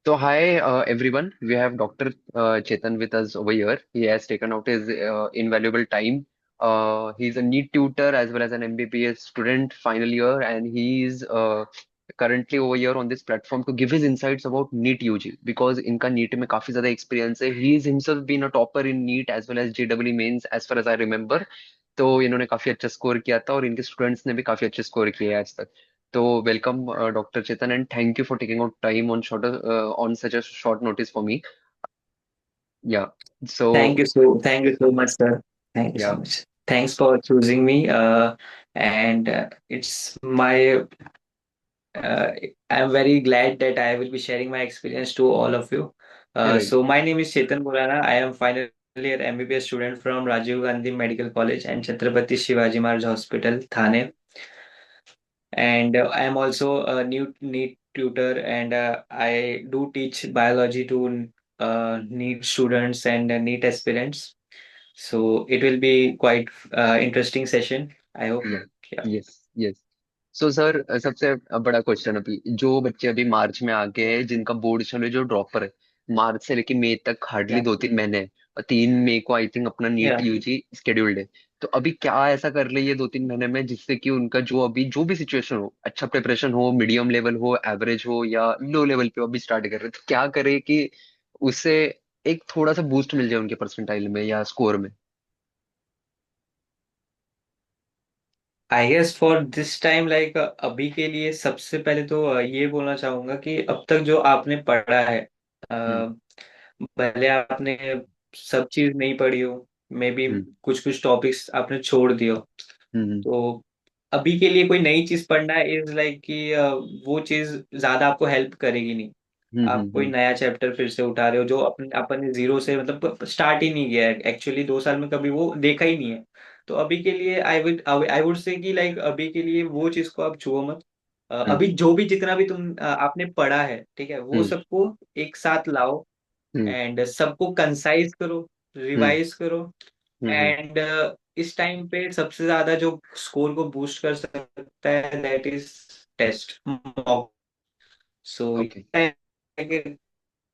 So hi everyone, we have Dr. Chetan with us over here. He has taken out his invaluable time. He's a NEET tutor as well as an MBBS student final year, and he's currently over here on this platform to give his insights about NEET UG because इनका NEET में काफी ज्यादा experience है. He's himself been a topper in NEET as well as JEE mains as far as I remember. तो इन्होंने काफी अच्छा score किया था और इनके स्टूडेंट्स ने भी काफी अच्छे स्कोर किए हैं आज तक. So welcome, Dr. Chetan, and thank you for taking out time on on such a short notice for me. Yeah. So Thank you so much, sir. Thank you so yeah, much. Thanks for choosing me. And it's my uh, I'm very glad that I will be sharing my experience to all of you. right. So my name is Chetan Burana. I am final year MBBS student from Rajiv Gandhi Medical College and Chhatrapati Shivaji Maharaj Hospital, Thane. And I am also a new NEET tutor, and I do teach biology to NEET students and NEET aspirants. So it will be quite interesting session, I hope. Yeah. Yeah. Yes. Yes. So sir सबसे बड़ा question अभी जो बच्चे अभी मार्च में आ गए हैं जिनका बोर्ड चलो जो ड्रॉपर है मार्च से लेके मई तक हार्डली Yeah. 2-3 महीने हैं और 3 मई को आई थिंक अपना नीट Yeah. यूजी शेड्यूल्ड है. तो अभी क्या ऐसा कर ले ये 2-3 महीने में जिससे कि उनका जो अभी जो भी सिचुएशन हो अच्छा प्रिपरेशन हो मीडियम लेवल हो एवरेज हो या लो लेवल पे अभी स्टार्ट कर रहे हैं तो क्या करे कि उससे एक थोड़ा सा बूस्ट मिल जाए उनके परसेंटाइल में या स्कोर में. I guess for this time like अभी के लिए सबसे पहले तो ये बोलना चाहूंगा कि अब तक जो आपने पढ़ा है, हम्म. भले आपने सब चीज नहीं पढ़ी हो, मे बी हम्म. कुछ कुछ टॉपिक्स आपने छोड़ दियो, हम्म. तो अभी के लिए कोई नई चीज पढ़ना इज लाइक कि वो चीज ज्यादा आपको हेल्प करेगी नहीं. हम्म. आप हम्म. कोई नया चैप्टर फिर से उठा रहे हो जो अपन अपन ने जीरो से मतलब स्टार्ट ही नहीं किया है, एक्चुअली 2 साल में कभी वो देखा ही नहीं है. तो अभी के लिए आई वुड से कि लाइक अभी के लिए वो चीज को आप छुओ मत. हम्म. अभी जो भी जितना भी आपने पढ़ा है, ठीक है, वो हम्म. सबको एक साथ लाओ हम्म. एंड सबको कंसाइज करो, हम्म. रिवाइज करो. हम्म. एंड इस टाइम पे सबसे ज्यादा जो स्कोर को बूस्ट कर सकता है that is test, mock. So okay.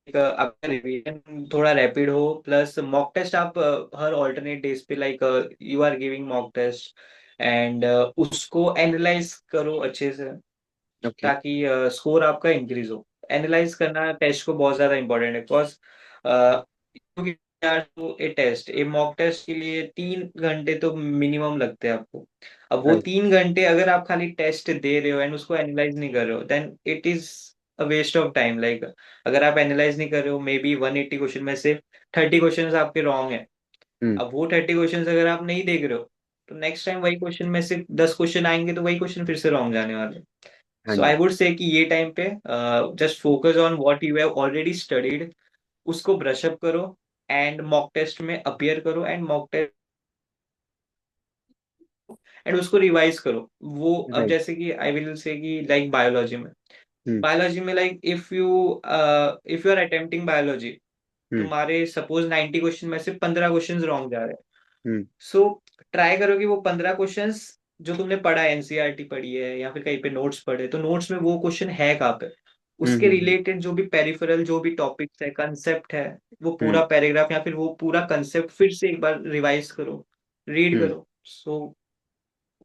आपका रिवीजन थोड़ा रैपिड हो, प्लस मॉक टेस्ट आप हर ऑल्टरनेट डेज पे like you are giving mock test and उसको एनालाइज करो अच्छे से, ओके. ताकि स्कोर आपका इंक्रीज हो. एनालाइज करना टेस्ट को बहुत ज्यादा इंपॉर्टेंट है, बिकॉज क्योंकि यार तो ए टेस्ट, ए मॉक टेस्ट के लिए 3 घंटे तो मिनिमम लगते हैं आपको. अब वो राइट. 3 घंटे अगर आप खाली टेस्ट दे रहे हो एंड उसको एनालाइज नहीं कर रहे हो, then it is a waste of time. Like अगर आप एनालाइज नहीं कर रहे हो, मे बी 180 क्वेश्चन में से 30 क्वेश्चन आपके रॉन्ग है. हम्म. अब वो 30 क्वेश्चन अगर आप नहीं देख रहे हो, तो नेक्स्ट टाइम वही क्वेश्चन में से 10 क्वेश्चन आएंगे तो वही क्वेश्चन फिर से रॉन्ग जाने वाले. हाँ सो जी. आई वुड से कि ये टाइम पे just focus on what you have already studied, उसको ब्रश अप करो एंड मॉक टेस्ट में अपियर करो एंड मॉक टेस्ट एंड उसको रिवाइज करो. वो अब राइट. जैसे कि आई विल से कि लाइक हम्म. बायोलॉजी में like if you are attempting biology, hmm. तुम्हारे सपोज 90 क्वेश्चन में से 15 क्वेश्चन रॉन्ग जा रहे हैं. हम्म. सो ट्राई करो कि वो 15 क्वेश्चंस जो तुमने पढ़ा है, एनसीईआरटी पढ़ी है या फिर कहीं पे नोट्स पढ़े, तो नोट्स में वो क्वेश्चन है कहाँ पे, हम्म. उसके हम्म. रिलेटेड जो भी पेरिफेरल जो भी टॉपिक्स है, कंसेप्ट है, वो हम्म. पूरा पैराग्राफ या फिर वो पूरा कंसेप्ट फिर से एक बार रिवाइज करो, रीड हम्म. करो. सो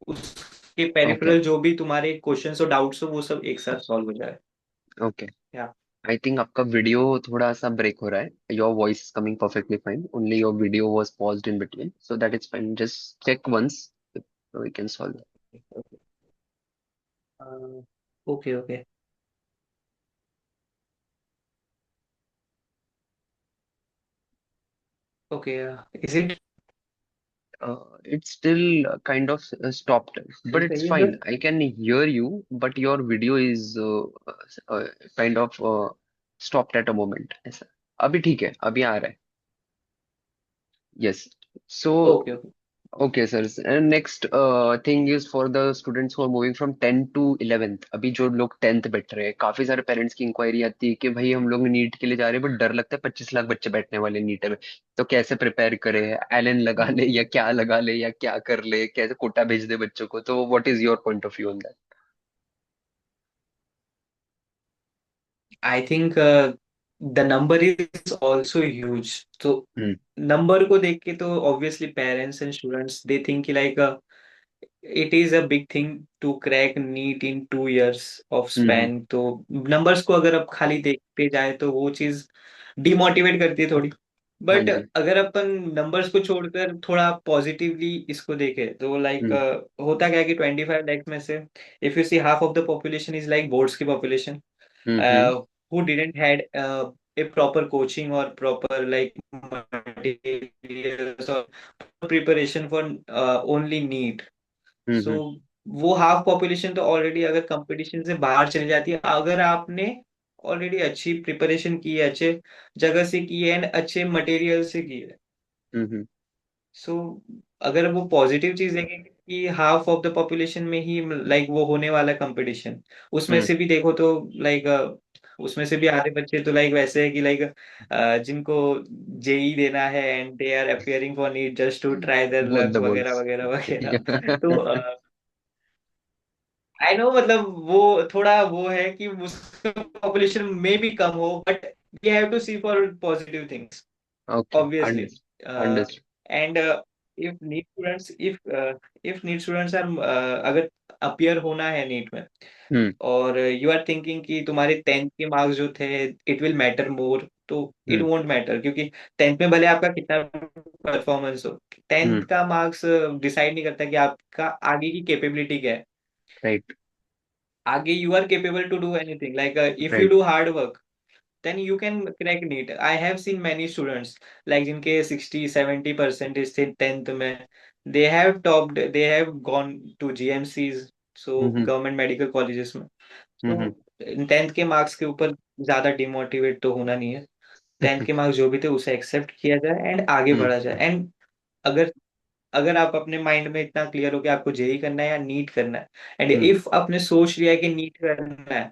उसके ओके. पेरिफेरल जो भी तुम्हारे क्वेश्चंस और डाउट्स हो वो सब एक साथ सॉल्व हो जाए. ओके. या आई थिंक आपका वीडियो थोड़ा सा ब्रेक हो रहा है. Your voice is coming perfectly fine only your video was paused in between so that is fine just check once we can solve. Okay okay okay. Is it It's still kind of stopped, but it's सही है fine. Sir? I can hear you, but your video is kind of stopped at a moment. ऐसा अभी ठीक है अभी आ रहा है. Yes. Okay So, okay. okay, sir. And next thing is for the students who are moving from 10th to 11th. अभी जो लोग 10th बैठ रहे हैं काफी सारे पेरेंट्स की इंक्वायरी आती है कि भाई हम लोग नीट के लिए जा रहे हैं बट डर लगता है 25 लाख बच्चे बैठने वाले नीट में. तो कैसे प्रिपेयर करें एलन लगा ले या क्या लगा ले या क्या कर ले कैसे कोटा भेज दे बच्चों को. तो what is your point of view on I think the number is also huge. तो हम्म नंबर को देख के तो obviously parents and students they think like it is a big thing to crack NEET in 2 years of hmm span. तो numbers को अगर आप खाली देखते जाए तो वो चीज डिमोटिवेट करती है थोड़ी। हाँ बट जी। अगर अपन नंबर्स को छोड़कर थोड़ा पॉजिटिवली इसको देखें तो लाइक हम्म होता क्या है कि 25 lakhs में से if you see half of the population is like boards की population hmm who didn't had a proper coaching or proper like materials or preparation for only NEET। सो हम्म वो हाफ पॉपुलेशन तो already अगर competition से बाहर चली जाती है, अगर आपने ऑलरेडी अच्छी प्रिपरेशन की है, अच्छे जगह से की है एंड अच्छे मटेरियल से की है। हम्म सो अगर वो पॉजिटिव चीज देखें कि हाफ ऑफ द पॉपुलेशन में ही लाइक वो होने वाला कंपटीशन, उसमें हम्म से भी देखो तो लाइक उसमें से भी आधे बच्चे तो लाइक वैसे है कि लाइक जिनको जेई देना है and they are appearing for NEET just to try their बहुत लक द वगैरह वर्ड्स। वगैरह वगैरह। तो आई नो मतलब वो थोड़ा वो है कि उसका पॉपुलेशन में भी कम हो, but we have to see for positive things okay, obviously। uh, understood. and if NEET students if NEET students are अगर अपीयर होना है नीट में हम्म और यू आर थिंकिंग कि तुम्हारे 10th के मार्क्स जो थे इट विल मैटर मोर, तो इट हम्म वोंट मैटर क्योंकि 10th में भले आपका कितना परफॉर्मेंस हो, 10th हम्म का मार्क्स डिसाइड नहीं करता कि आपका आगे की कैपेबिलिटी क्या है। राइट आगे you are capable to do anything like if you right. Do hard work then you can crack NEET। I have seen many students like जिनके 60-70% थे 10th में, they have topped, they have gone to GMCs, so hmm government medical colleges में। so हम्म 10th के marks के ऊपर ज्यादा demotivate तो होना नहीं है। 10th के मार्क्स जो भी थे उसे एक्सेप्ट किया जाए एंड आगे हम्म बढ़ा जाए। एंड अगर अगर आप अपने माइंड में इतना क्लियर हो कि आपको जेई करना है या नीट करना है, एंड हम्म इफ आपने सोच लिया है कि नीट करना है,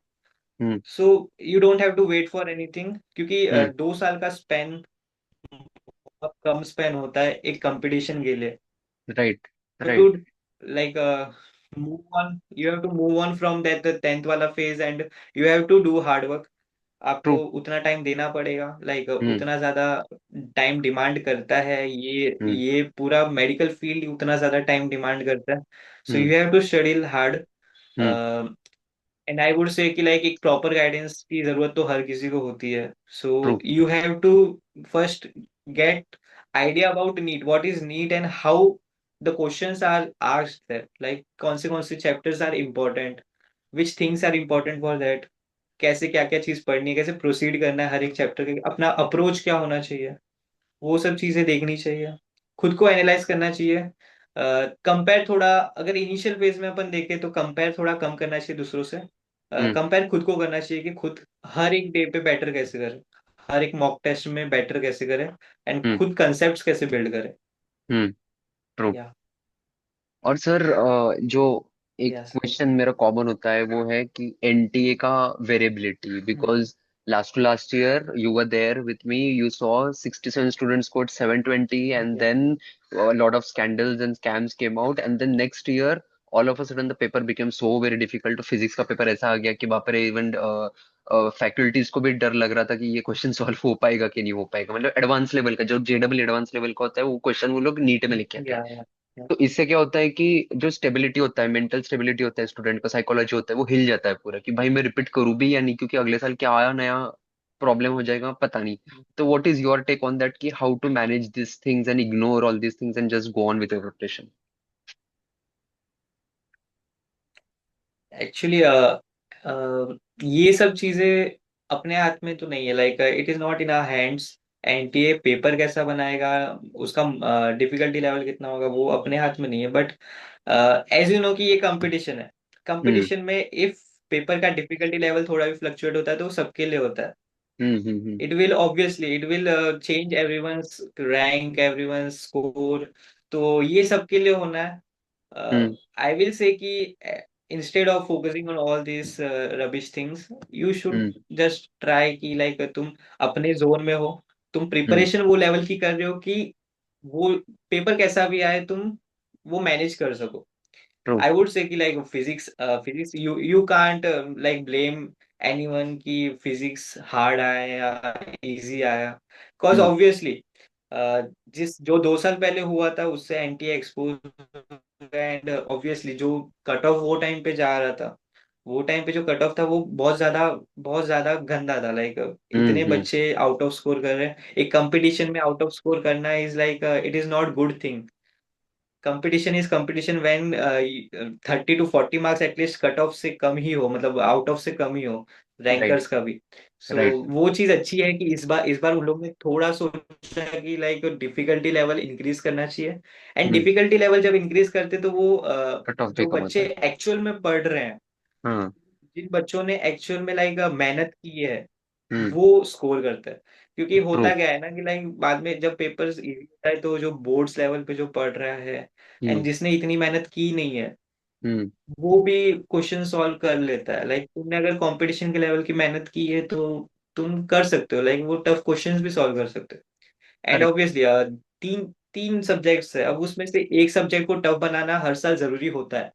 hmm so you don't have to wait for anything क्योंकि हम्म 2 साल का स्पेन बहुत कम स्पेन होता है एक कंपटीशन के लिए। Right to right. Like move on, you have to move on from that 10th वाला phase and you have to do hard work. True. आपको उतना टाइम देना पड़ेगा लाइक हम्म उतना ज्यादा टाइम डिमांड करता है हम्म ये पूरा मेडिकल फील्ड उतना ज्यादा टाइम डिमांड करता है। So hmm you have to study hard hmm and I would say कि लाइक एक प्रॉपर गाइडेंस की जरूरत तो हर किसी को होती है। So true. You have to first get idea about NEET, what is NEET and how the questions are asked there, like कौन से chapters are important, which things are important for that, कैसे क्या क्या चीज पढ़नी है, कैसे प्रोसीड करना है हर एक चैप्टर के, अपना अप्रोच क्या होना चाहिए, वो सब चीजें देखनी चाहिए, खुद को एनालाइज करना चाहिए। कंपेयर थोड़ा, अगर इनिशियल फेज में अपन देखें तो कंपेयर थोड़ा कम करना चाहिए दूसरों से। हम्म कंपेयर खुद को करना चाहिए कि खुद हर एक डे पे बेटर कैसे करें, हर एक मॉक टेस्ट में बेटर कैसे करें एंड हम्म खुद कंसेप्ट कैसे बिल्ड करें। हम्म ट्रू। या और सर, जो एक यस। क्वेश्चन मेरा कॉमन होता है वो है कि एनटीए का variability, because last to last year you were there with me, you saw 67 students scored 720, and या then a lot of scandals and scams came out, and then next year all of a sudden the paper became so very difficult। तो physics का paper ऐसा आ गया कि बाप रे, even faculties को भी डर लग रहा था कि ये क्वेश्चन सॉल्व हो पाएगा कि नहीं हो पाएगा। मतलब एडवांस लेवल का, जो जेडबल एडवांस लेवल का होता है, वो क्वेश्चन वो लोग नीट में लेके आते हैं। या तो इससे क्या होता है कि जो स्टेबिलिटी होता है, मेंटल स्टेबिलिटी होता है स्टूडेंट का, साइकोलॉजी होता है, वो हिल जाता है पूरा कि भाई मैं रिपीट करूँ भी या नहीं, क्योंकि अगले साल क्या आया नया प्रॉब्लम हो जाएगा पता नहीं। तो what is your take on that कि how to manage this things and ignore all this things and just go on with your preparation? Actually ये सब चीजें अपने हाथ में तो नहीं है, like it is not in our hands. NTA paper कैसा बनाएगा, उसका डिफिकल्टी लेवल कितना होगा, वो अपने हाथ में नहीं है। बट एज यू नो कि ये कंपटीशन है, हम्म कंपटीशन में इफ पेपर का डिफिकल्टी लेवल थोड़ा भी फ्लक्चुएट होता है तो वो सबके लिए होता है। Hmm it will obviously it will change everyone's rank, everyone's score. तो ये सबके लिए होना है। हम्म I will say कि instead of focusing on all these rubbish things, you should hmm just try कि like तुम अपने जोन में हो, तुम हम्म प्रिपरेशन वो लेवल की कर रहे हो कि वो पेपर कैसा भी आए तुम वो मैनेज कर सको। ट्रू। I would say कि like physics you can't like blame anyone की फिजिक्स हार्ड आया या इजी आया, बिकॉज हम्म ऑब्वियसली जिस जो 2 साल पहले हुआ था उससे एंटी एक्सपोज, एंड ऑब्वियसली जो कट ऑफ वो टाइम पे जा रहा था, वो टाइम पे जो कट ऑफ था वो बहुत ज्यादा गंदा था। लाइक इतने हम्म। बच्चे आउट ऑफ स्कोर कर रहे हैं, एक कंपटीशन में आउट ऑफ स्कोर करना is like it is not good thing. Competition is competition when 30 to 40 marks at least cut off से कम ही हो, मतलब आउट ऑफ से कम ही हो, राइट रैंकर्स का भी। सो राइट। वो चीज अच्छी है कि इस बार उन लोग ने थोड़ा सोचा है कि लाइक डिफिकल्टी लेवल इंक्रीज करना चाहिए। And hmm. डिफिकल्टी लेवल जब इंक्रीज करते तो वो कट ऑफ भी जो कम होता बच्चे है। एक्चुअल में पढ़ रहे हैं, हाँ। जिन बच्चों ने एक्चुअल में लाइक मेहनत की है, हम्म। वो स्कोर करता है। क्योंकि ट्रू। होता क्या है ना कि लाइक बाद में जब पेपर्स इजी होता है तो जो बोर्ड्स लेवल पे जो पढ़ रहा है एंड हम्म जिसने इतनी मेहनत की नहीं है, हम्म। वो भी क्वेश्चन सॉल्व कर लेता है। लाइक तुमने अगर कंपटीशन के लेवल की मेहनत की है तो तुम कर सकते हो, लाइक वो टफ क्वेश्चंस भी सॉल्व कर सकते हो। And correct. ऑब्वियसली तीन तीन सब्जेक्ट्स है, अब उसमें से एक सब्जेक्ट को टफ बनाना हर साल जरूरी होता है।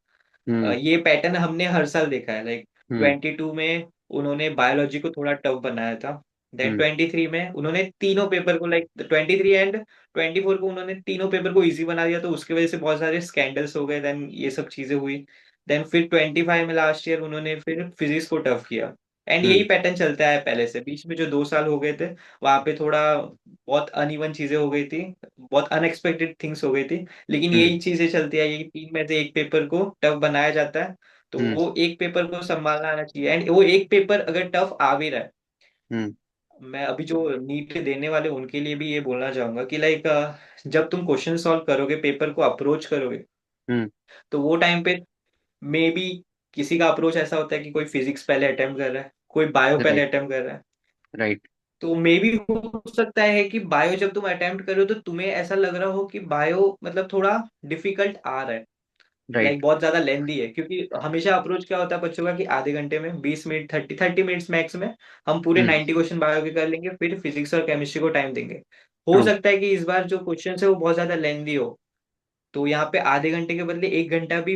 हम्म ये पैटर्न हमने हर साल देखा है। लाइक हम्म 22 में उन्होंने बायोलॉजी को थोड़ा टफ बनाया था, देन हम्म 23 में उन्होंने तीनों पेपर को, लाइक 23 एंड 24 को उन्होंने तीनों पेपर को इजी बना दिया, तो उसकी वजह से बहुत सारे स्कैंडल्स हो गए, देन ये सब चीजें हुई। देन फिर 25 में लास्ट ईयर उन्होंने फिर फिजिक्स को टफ किया। एंड यही हम्म पैटर्न चलता है पहले से, बीच में जो 2 साल हो गए थे वहां पे थोड़ा बहुत अनइवन चीजें हो गई थी, बहुत अनएक्सपेक्टेड थिंग्स हो गई थी, लेकिन हम्म यही चीजें चलती है, यही तीन में से एक पेपर को टफ बनाया जाता है। तो हम्म वो एक पेपर को संभालना आना चाहिए, एंड वो एक पेपर अगर टफ आ भी रहा है, हम्म मैं अभी जो नीट देने वाले उनके लिए भी ये बोलना चाहूंगा कि लाइक जब तुम क्वेश्चन सॉल्व करोगे, पेपर को अप्रोच करोगे, हम्म। तो वो टाइम पे मे बी किसी का अप्रोच ऐसा होता है कि कोई फिजिक्स पहले अटेम्प्ट कर रहा है, कोई बायो पहले राइट अटेम्प्ट कर रहा है। राइट तो मे बी हो सकता है कि बायो जब तुम अटेम्प्ट करो तो तुम्हें ऐसा लग रहा हो कि बायो मतलब थोड़ा डिफिकल्ट आ रहा है, लाइक राइट। बहुत ज्यादा लेंदी है। क्योंकि हमेशा अप्रोच क्या होता है बच्चों का कि आधे घंटे में 20 मिनट, 30 मिनट्स मैक्स में हम पूरे हम्म। 90 क्वेश्चन बायो के कर लेंगे, फिर फिजिक्स और केमिस्ट्री को टाइम देंगे। हो ट्रू। सकता है कि इस बार जो क्वेश्चन है वो बहुत ज्यादा लेंदी हो, तो यहाँ पे आधे घंटे के बदले 1 घंटा भी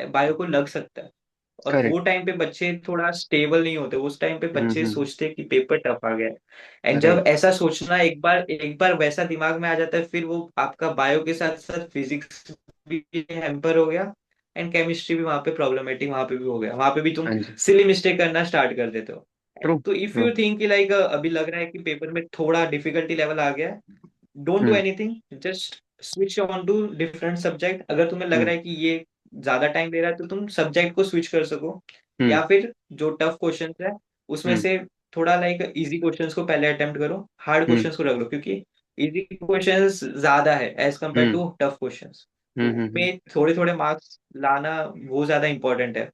बायो को लग सकता है। और वो करेक्ट। टाइम पे बच्चे थोड़ा स्टेबल नहीं होते, उस टाइम पे बच्चे हम्म। सोचते हैं कि पेपर टफ आ गया है। एंड जब राइट। ऐसा सोचना एक बार वैसा दिमाग में आ जाता है, फिर वो आपका बायो के साथ साथ फिजिक्स भी हैम्पर हो गया, एंड केमिस्ट्री भी वहां पे प्रॉब्लमेटिक वहां पे भी हो गया, वहां पे भी तुम हाँ जी। सिली मिस्टेक करना स्टार्ट कर देते हो। ट्रू तो इफ ट्रू। यू थिंक कि लाइक अभी लग रहा है कि पेपर में थोड़ा डिफिकल्टी लेवल आ गया है, don't do hmm anything, just switch on to different subject. अगर तुम्हें लग हम्म रहा है कि ये ज्यादा टाइम ले रहा है तो तुम सब्जेक्ट को स्विच कर सको, हम्म या फिर जो टफ क्वेश्चन है उसमें हम्म से थोड़ा लाइक इजी क्वेश्चंस को पहले अटेम्प्ट करो, हार्ड हम्म क्वेश्चंस को रख लो, क्योंकि इजी क्वेश्चंस ज्यादा है as compare hmm to tough questions. तो हम्म। उनमें थोड़े थोड़े मार्क्स लाना वो ज्यादा इंपॉर्टेंट है।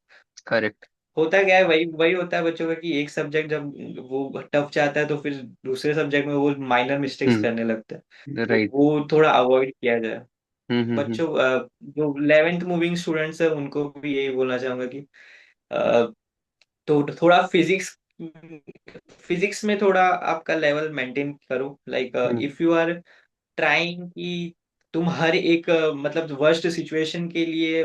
करेक्ट। होता क्या है, वही वही होता है बच्चों का कि एक सब्जेक्ट जब वो टफ जाता है तो फिर दूसरे सब्जेक्ट में वो माइनर मिस्टेक्स हम्म। करने लगते हैं। तो राइट। वो थोड़ा अवॉइड किया जाए। हम्म। बच्चों जो 11th मूविंग स्टूडेंट्स है उनको भी यही बोलना चाहूंगा कि अ, तो थोड़ा फिजिक्स फिजिक्स में थोड़ा आपका लेवल मेंटेन करो। Like hmm. If you are trying कि तुम हर एक मतलब वर्स्ट सिचुएशन के लिए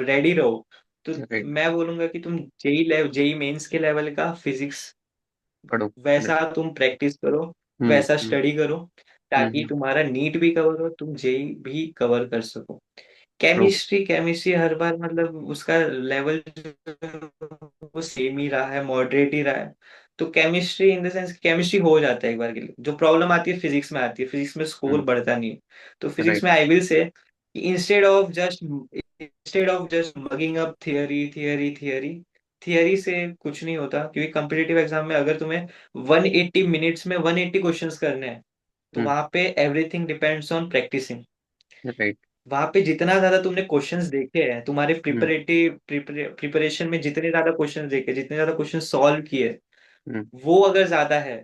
रेडी रहो, तो राइट। मैं बोलूंगा कि तुम जेई मेंस के लेवल का फिजिक्स पढ़ो। वैसा तुम प्रैक्टिस करो, हम्म वैसा हम्म स्टडी करो, ताकि हम्म। तुम्हारा नीट भी कवर हो, तुम जेई भी कवर कर सको। ट्रू। केमिस्ट्री केमिस्ट्री हर बार मतलब उसका लेवल वो सेम ही रहा है, मॉडरेट ही रहा है। तो chemistry in the sense chemistry हो जाता है एक बार के लिए, जो प्रॉब्लम आती है फिजिक्स में आती है, फिजिक्स में स्कोर हम्म। बढ़ता नहीं है। तो फिजिक्स राइट। में आई विल से कि instead of just mugging up theory theory theory, theory से कुछ नहीं होता। क्योंकि कम्पिटेटिव एग्जाम में अगर तुम्हें 180 मिनट्स में 180 क्वेश्चंस करने हैं, तो हम्म। वहां पे everything depends on practicing. Right. वहां पे जितना ज्यादा तुमने क्वेश्चंस देखे हैं, तुम्हारे हम्म प्रिपरेशन में जितने ज्यादा क्वेश्चंस देखे, जितने ज्यादा क्वेश्चन सॉल्व किए, हम्म वो अगर ज्यादा है,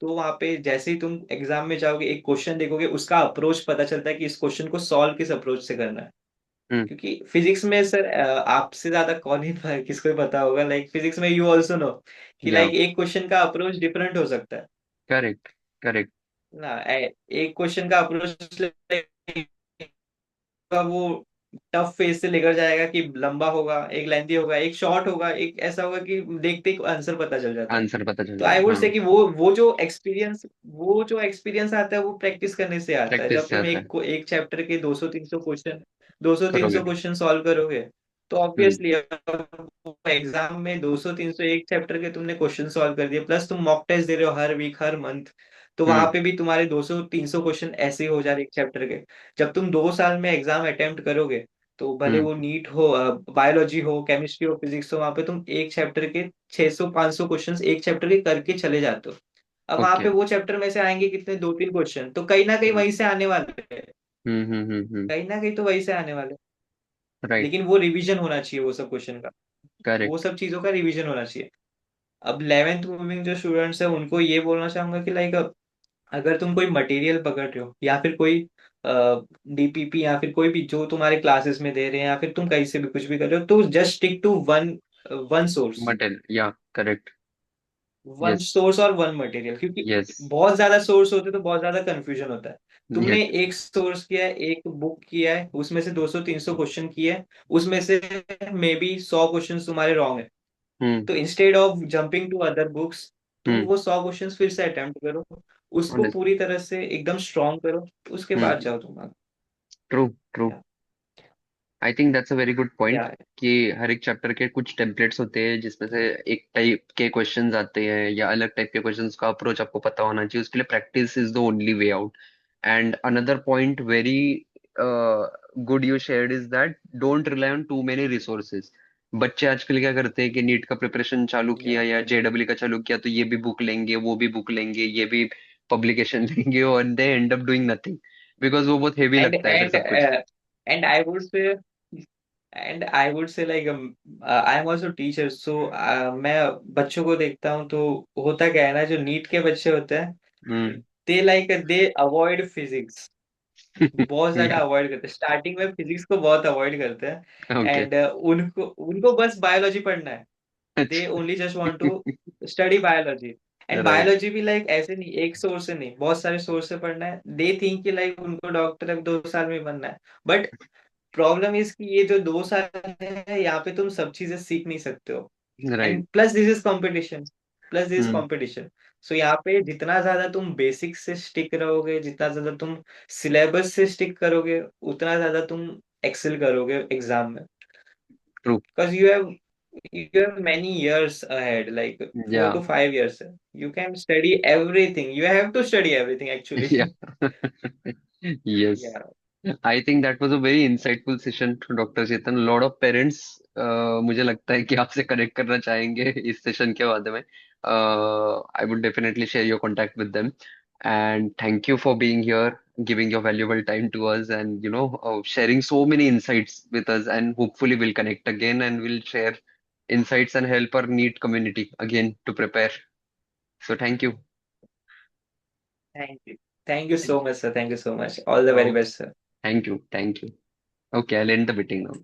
तो वहां पे जैसे ही तुम एग्जाम में जाओगे एक क्वेश्चन देखोगे, उसका अप्रोच पता चलता है कि इस क्वेश्चन को सॉल्व किस अप्रोच से करना है। हम्म। क्योंकि फिजिक्स में सर आपसे ज्यादा कौन ही किसको ही पता होगा, लाइक फिजिक्स में यू ऑल्सो नो कि या। लाइक एक क्वेश्चन का अप्रोच डिफरेंट हो सकता है करेक्ट करेक्ट। ना। एक क्वेश्चन का अप्रोच टफ फेज से लेकर जाएगा कि लंबा होगा, एक लेंथी होगा, एक शॉर्ट होगा, एक ऐसा होगा कि देखते ही आंसर पता चल जाता है। आंसर पता चल तो आई जाए, वुड हाँ। से कि वो जो एक्सपीरियंस आता है वो प्रैक्टिस करने से आता है। जब प्रैक्टिस से तुम आता है। एक एक चैप्टर के 200-300 क्वेश्चन 200-300 करोगे। क्वेश्चन सॉल्व करोगे, तो हम्म। ऑब्वियसली एग्जाम में 200-300 एक चैप्टर के तुमने क्वेश्चन सॉल्व कर दिए, प्लस तुम मॉक टेस्ट दे रहे हो हर वीक हर मंथ, तो वहां हम्म। पे भी तुम्हारे 200-300 क्वेश्चन ऐसे ही हो जा रहे एक चैप्टर के। जब तुम 2 साल में एग्जाम अटेम्प्ट करोगे, तो भले हम्म। वो नीट हो, बायोलॉजी हो, केमिस्ट्री हो, फिजिक्स हो, वहां पे तुम एक चैप्टर के 600-500 क्वेश्चंस एक चैप्टर के करके चले जाते हो। अब वहां ओके। पे वो चैप्टर में से आएंगे कितने, 2-3 क्वेश्चन, तो कहीं ना कहीं हम्म। वहीं से आने वाले हैं। हम्म। कहीं ना कहीं तो वहीं से आने वाले हैं। राइट। लेकिन वो रिवीजन होना चाहिए वो सब क्वेश्चन का, वो करेक्ट। सब चीजों का रिवीजन होना चाहिए। अब 11th मूविंग जो स्टूडेंट्स है उनको ये बोलना चाहूंगा कि लाइक, अगर तुम कोई मटेरियल पकड़ रहे हो या फिर कोई डीपीपी या फिर कोई भी जो तुम्हारे क्लासेस में दे रहे हैं, या फिर तुम कहीं से भी कुछ भी कर रहे हो, तो just stick to one one source. Material, या करेक्ट। One yes. सोर्स और वन मटेरियल, क्योंकि यस। बहुत ज्यादा सोर्स होते तो बहुत ज्यादा कंफ्यूजन होता है। तुमने यस। एक सोर्स किया है, एक बुक किया है, उसमें से 200-300 क्वेश्चन किए हैं, उसमें से मे बी 100 क्वेश्चन तुम्हारे रॉन्ग है। हम्म। तो instead of jumping to other books, तुम हम्म। वो 100 क्वेश्चंस फिर से अटेम्प्ट करो, उसको अंडरस्टूड। पूरी तरह से एकदम स्ट्रॉन्ग करो, उसके बाद हम्म। जाओ तुम आगे। ट्रू। ट्रू। या I think that's a very good point, या कि हर एक चैप्टर के कुछ टेम्पलेट्स होते हैं जिसमें से एक टाइप के क्वेश्चंस आते हैं, या अलग टाइप के क्वेश्चंस का अप्रोच आपको पता होना चाहिए, उसके लिए practice is the only way out. And another point very good you shared is that don't rely on too many resources. बच्चे आजकल क्या करते हैं कि नीट का प्रिपरेशन चालू या किया या जेडब्ल्यू का चालू किया, तो ये भी बुक लेंगे, वो भी बुक लेंगे, ये भी पब्लिकेशन लेंगे, और they end up doing nothing, because वो बहुत हेवी एंड लगता है फिर एंड सब कुछ। And I would say and I would say like, I am also teacher, so मैं बच्चों को देखता हूँ, तो होता क्या है ना, जो नीट के बच्चे होते हैं, हम्म। दे अवॉइड फिजिक्स, बहुत ज्यादा या। अवॉइड करते हैं, स्टार्टिंग में फिजिक्स को बहुत अवॉइड करते हैं। ओके। एंड उनको उनको बस बायोलॉजी पढ़ना है। दे अच्छा। Only just want to study biology. And right. Biology भी लाइक ऐसे नहीं, एक सोर्स से नहीं, बहुत सारे सोर्स से पढ़ना है। दे थिंक कि लाइक उनको डॉक्टर अब 2 साल में बनना है, बट प्रॉब्लम इज कि ये जो 2 साल है, यहाँ पे तुम सब चीजें सीख नहीं सकते हो। Right. And plus this is competition, plus this hmm. Competition. So यहाँ पे जितना ज्यादा तुम बेसिक्स से स्टिक रहोगे, जितना ज्यादा तुम सिलेबस से स्टिक करोगे, उतना ज्यादा तुम एक्सेल करोगे एग्जाम में। True. Because you have many years ahead, like या। 4 to 5 years. You can study everything. You have to study everything actually. या। Yes. Yeah. I think that was a very insightful session doctor Chetan. Lot of parents मुझे लगता है कि आपसे connect करना चाहेंगे इस सेशन के बाद में। I would definitely share your contact with them, and thank you for being here, giving your valuable time to us, and sharing so many insights with us, and hopefully we'll connect again and we'll share insights and help our NEET community again to prepare. So thank you. Thank you. Thank you Thank so much, sir. Thank you so much. All the you. very Okay. best, sir. Thank you. Thank you. Okay, I'll end the meeting now.